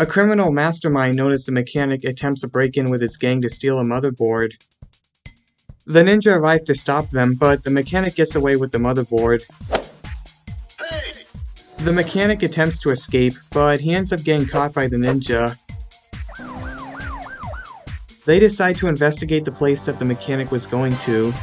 A criminal mastermind known as the Mechanic attempts a break-in with his gang to steal a motherboard. The ninja arrive to stop them, but the Mechanic gets away with the motherboard. The Mechanic attempts to escape, but he ends up getting caught by the ninja. They decide to investigate the place that the Mechanic was going to.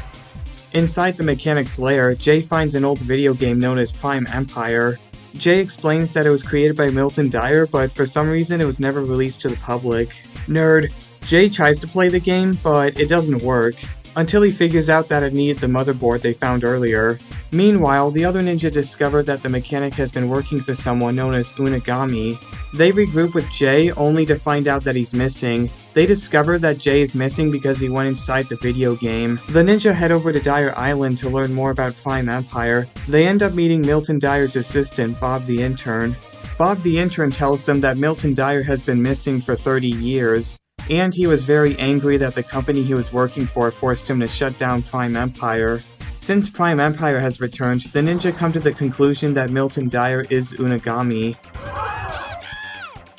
Inside the Mechanic's lair, Jay finds an old video game known as Prime Empire. Jay explains that it was created by Milton Dyer, but for some reason it was never released to the public. Nerd. Jay tries to play the game, but it doesn't work, until he figures out that it needed the motherboard they found earlier. Meanwhile, the other ninja discover that the Mechanic has been working for someone known as Unagami. They regroup with Jay, only to find out that he's missing. They discover that Jay is missing because he went inside the video game. The ninja head over to Dyer Island to learn more about Prime Empire. They end up meeting Milton Dyer's assistant, Bob the Intern. Bob the Intern tells them that Milton Dyer has been missing for 30 years, and he was very angry that the company he was working for forced him to shut down Prime Empire. Since Prime Empire has returned, the ninja come to the conclusion that Milton Dyer is Unagami.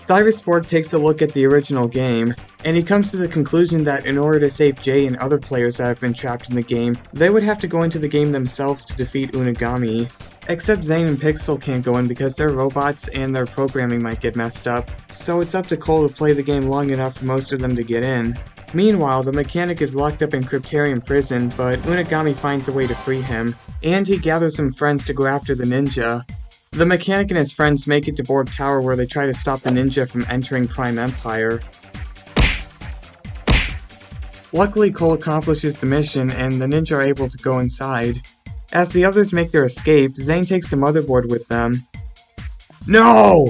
Cyrus Borg takes a look at the original game, and he comes to the conclusion that in order to save Jay and other players that have been trapped in the game, they would have to go into the game themselves to defeat Unagami. Except Zane and Pixel can't go in because they're robots and their programming might get messed up, so it's up to Cole to play the game long enough for most of them to get in. Meanwhile, the Mechanic is locked up in Cryptarium Prison, but Unagami finds a way to free him, and he gathers some friends to go after the ninja. The Mechanic and his friends make it to Borg Tower where they try to stop the ninja from entering Prime Empire. Luckily, Cole accomplishes the mission and the ninja are able to go inside. As the others make their escape, Zane takes the motherboard with them. No!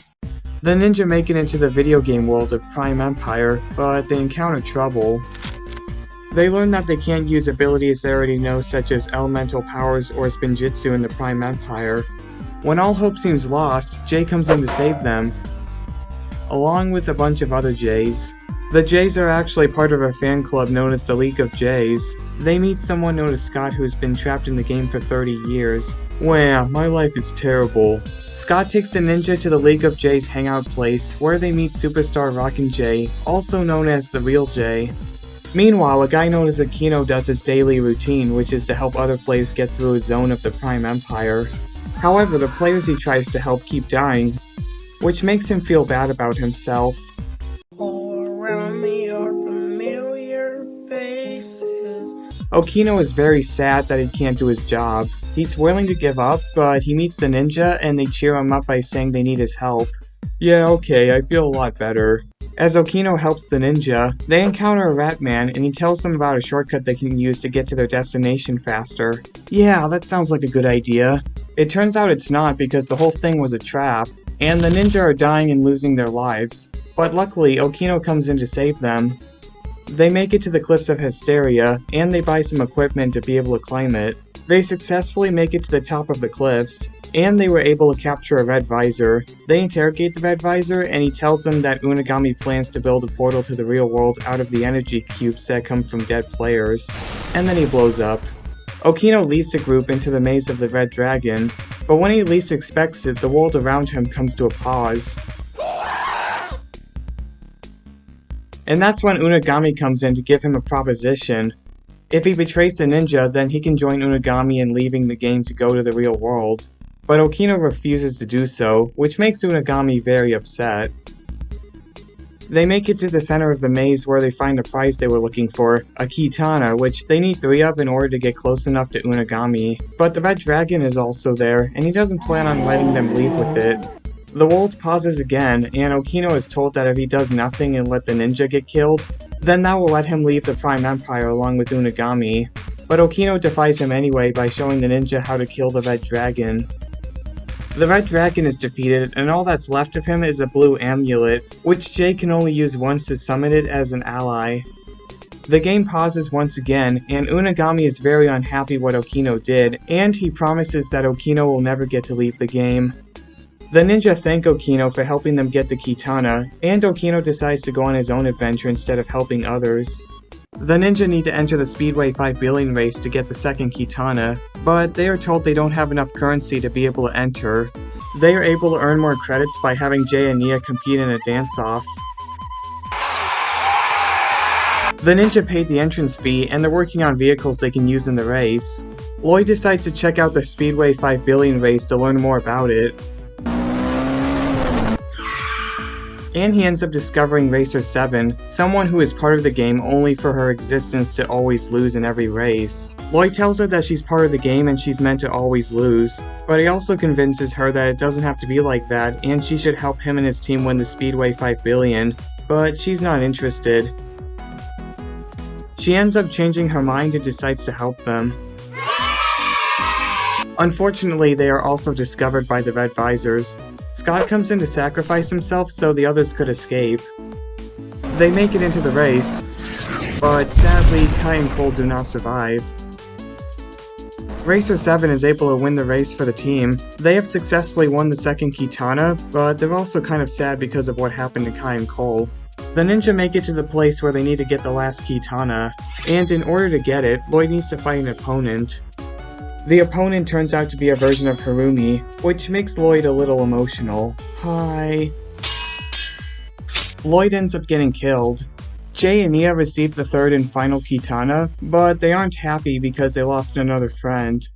The ninja make it into the video game world of Prime Empire, but they encounter trouble. They learn that they can't use abilities they already know, such as elemental powers or spinjitzu in the Prime Empire. When all hope seems lost, Jay comes in to save them, along with a bunch of other Jays. The Jays are actually part of a fan club known as the League of Jays. They meet someone known as Scott who's been trapped in the game for 30 years. Wow, my life is terrible. Scott takes the ninja to the League of Jays hangout place, where they meet Superstar Rockin' Jay, also known as the Real Jay. Meanwhile, a guy known as Aquino does his daily routine, which is to help other players get through a zone of the Prime Empire. However, the players he tries to help keep dying, which makes him feel bad about himself. Aquino is very sad that he can't do his job. He's willing to give up, but he meets the ninja and they cheer him up by saying they need his help. Yeah, okay, I feel a lot better. As Aquino helps the ninja, they encounter a rat man and he tells them about a shortcut they can use to get to their destination faster. Yeah, that sounds like a good idea. It turns out it's not because the whole thing was a trap, and the ninja are dying and losing their lives. But luckily, Aquino comes in to save them. They make it to the Cliffs of Hysteria, and they buy some equipment to be able to climb it. They successfully make it to the top of the cliffs, and they were able to capture a Red Visor. They interrogate the Red Visor, and he tells them that Unagami plans to build a portal to the real world out of the energy cubes that come from dead players. And then he blows up. Aquino leads the group into the maze of the Red Dragon, but when he least expects it, the world around him comes to a pause. And that's when Unagami comes in to give him a proposition. If he betrays the ninja, then he can join Unagami in leaving the game to go to the real world. But Aquino refuses to do so, which makes Unagami very upset. They make it to the center of the maze where they find the prize they were looking for, a Kitana, which they need 3 of in order to get close enough to Unagami. But the Red Dragon is also there, and he doesn't plan on letting them leave with it. The world pauses again, and Aquino is told that if he does nothing and let the ninja get killed, then that will let him leave the Prime Empire along with Unagami. But Aquino defies him anyway by showing the ninja how to kill the Red Dragon. The Red Dragon is defeated, and all that's left of him is a blue amulet, which Jay can only use once to summon it as an ally. The game pauses once again, and Unagami is very unhappy what Aquino did, and he promises that Aquino will never get to leave the game. The ninja thank Aquino for helping them get the Kitana, and Aquino decides to go on his own adventure instead of helping others. The ninja need to enter the Speedway 5 billion race to get the second Kitana, but they are told they don't have enough currency to be able to enter. They are able to earn more credits by having Jay and Nia compete in a dance-off. The ninja paid the entrance fee, and they're working on vehicles they can use in the race. Lloyd decides to check out the Speedway 5 Billion race to learn more about it. And he ends up discovering Racer 7, someone who is part of the game only for her existence to always lose in every race. Lloyd tells her that she's part of the game and she's meant to always lose, but he also convinces her that it doesn't have to be like that and she should help him and his team win the Speedway 5 Billion, but she's not interested. She ends up changing her mind and decides to help them. Unfortunately, they are also discovered by the Red Visors. Scott comes in to sacrifice himself so the others could escape. They make it into the race, but sadly, Kai and Cole do not survive. Racer 7 is able to win the race for the team. They have successfully won the second Kitana, but they're also kind of sad because of what happened to Kai and Cole. The ninja make it to the place where they need to get the last Kitana, and in order to get it, Lloyd needs to fight an opponent. The opponent turns out to be a version of Harumi, which makes Lloyd a little emotional. Hi. Lloyd ends up getting killed. Jay and Nia receive the third and final Kitana, but they aren't happy because they lost another friend.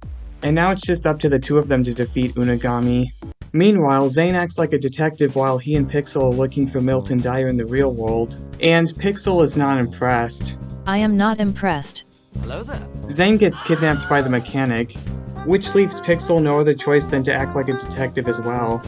And now it's just up to the two of them to defeat Unagami. Meanwhile, Zane acts like a detective while he and Pixel are looking for Milton Dyer in the real world, and Pixel is not impressed. I am not impressed. Hello there. Zane gets kidnapped by the mechanic, which leaves Pixel no other choice than to act like a detective as well.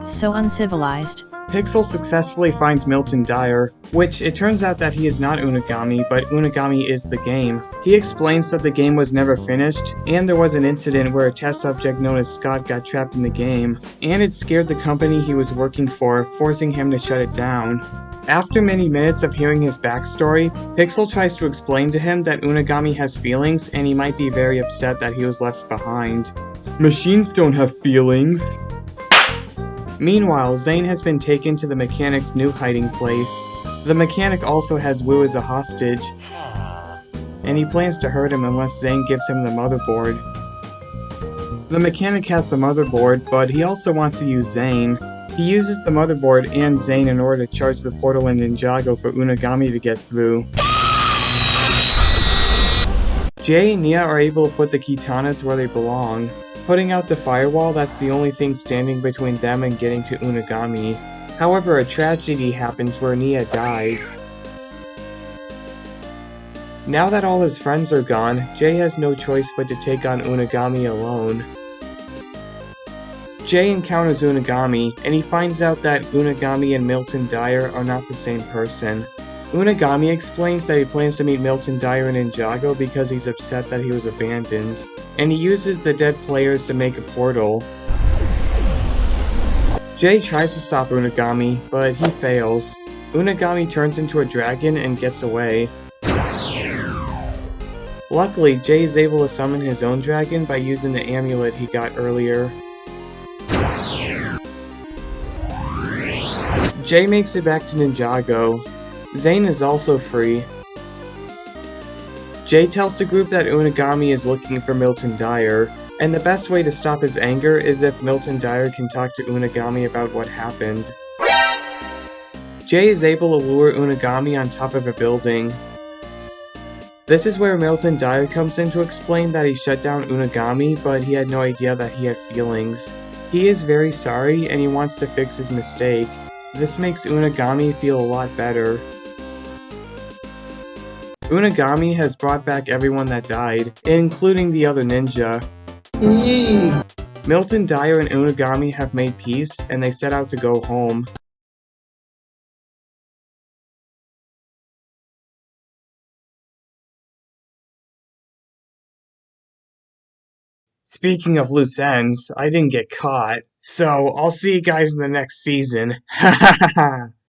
So uncivilized. Pixel successfully finds Milton Dyer, which it turns out that he is not Unagami, but Unagami is the game. He explains that the game was never finished, and there was an incident where a test subject known as Scott got trapped in the game, and it scared the company he was working for, forcing him to shut it down. After many minutes of hearing his backstory, Pixel tries to explain to him that Unagami has feelings and he might be very upset that he was left behind. Machines don't have feelings. Meanwhile, Zane has been taken to the mechanic's new hiding place. The mechanic also has Wu as a hostage, and he plans to hurt him unless Zane gives him the motherboard. The mechanic has the motherboard, but he also wants to use Zane. He uses the motherboard and Zane in order to charge the portal in Ninjago for Unagami to get through. Jay and Nia are able to put the Kitanas where they belong. Putting out the firewall, that's the only thing standing between them and getting to Unagami. However, a tragedy happens where Nia dies. Now that all his friends are gone, Jay has no choice but to take on Unagami alone. Jay encounters Unagami, and he finds out that Unagami and Milton Dyer are not the same person. Unagami explains that he plans to meet Milton Dyer in Ninjago because he's upset that he was abandoned, and he uses the dead players to make a portal. Jay tries to stop Unagami, but he fails. Unagami turns into a dragon and gets away. Luckily, Jay is able to summon his own dragon by using the amulet he got earlier. Jay makes it back to Ninjago. Zane is also free. Jay tells the group that Unagami is looking for Milton Dyer, and the best way to stop his anger is if Milton Dyer can talk to Unagami about what happened. Jay is able to lure Unagami on top of a building. This is where Milton Dyer comes in to explain that he shut down Unagami, but he had no idea that he had feelings. He is very sorry and he wants to fix his mistake. This makes Unagami feel a lot better. Unagami has brought back everyone that died, including the other ninja. Milton Dyer and Unagami have made peace, and they set out to go home. Speaking of loose ends, I didn't get caught, so I'll see you guys in the next season. Ha ha ha ha!